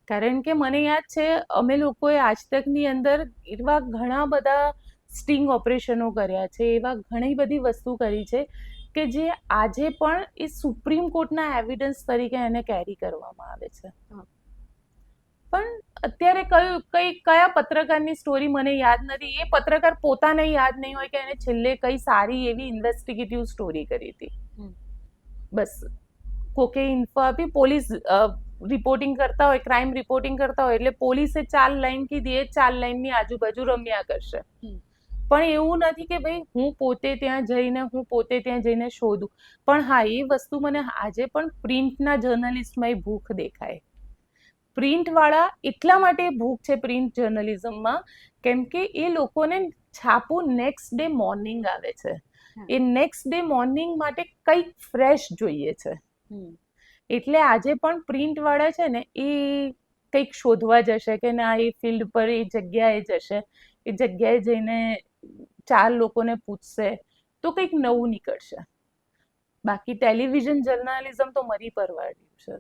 કારણ કે મને યાદ છે અમે લોકોએ આજ તકની અંદર એવા ઘણા બધા સ્ટિંગ ઓપરેશનો કર્યા છે, એવા ઘણી બધી વસ્તુ કરી છે કે જે આજે પણ એ સુપ્રીમ કોર્ટના એવિડન્સ તરીકે એને કેરી કરવામાં આવે છે. પણ અત્યારે કયા પત્રકારની સ્ટોરી મને યાદ નથી. એ પત્રકાર પોતાને યાદ નહીં હોય કે એને છેલ્લે કઈ સારી એવી ઇન્વેસ્ટિગેટિવ સ્ટોરી કરી હતી. બસ કોકે ઇન્ફો આપી, પોલીસ રિપોર્ટિંગ કરતા હોય, ક્રાઇમ રિપોર્ટિંગ કરતા હોય એટલે પોલીસે 4 લાઈન કીધી, એ 4 લાઈનની આજુબાજુ રમ્યા કરશે. પણ એવું નથી કે ભાઈ હું પોતે ત્યાં જઈને શોધું. પણ હા, એ વસ્તુ મને આજે પણ પ્રિન્ટના જર્નલિસ્ટમાં એ ભૂખ દેખાય. પ્રિન્ટવાળા એટલા માટે ભૂખ છે પ્રિન્ટ જર્નલિઝમમાં, કેમ કે એ લોકોને છાપું નેક્સ્ટ ડે મોર્નિંગ આવે છે. એ નેક્સ્ટ ડે મોર્નિંગ માટે કંઈક ફ્રેશ જોઈએ છે. એટલે આજે પણ પ્રિન્ટવાળા છે ને એ કંઈક શોધવા જશે કે ના, એ ફિલ્ડ પર એ જગ્યાએ જશે, એ જગ્યાએ જઈને 4 લોકોને પૂછશે તો કંઈક નવું નીકળશે. બાકી ટેલિવિઝન જર્નલિઝમ તો મરી પરવાડ્યું છે.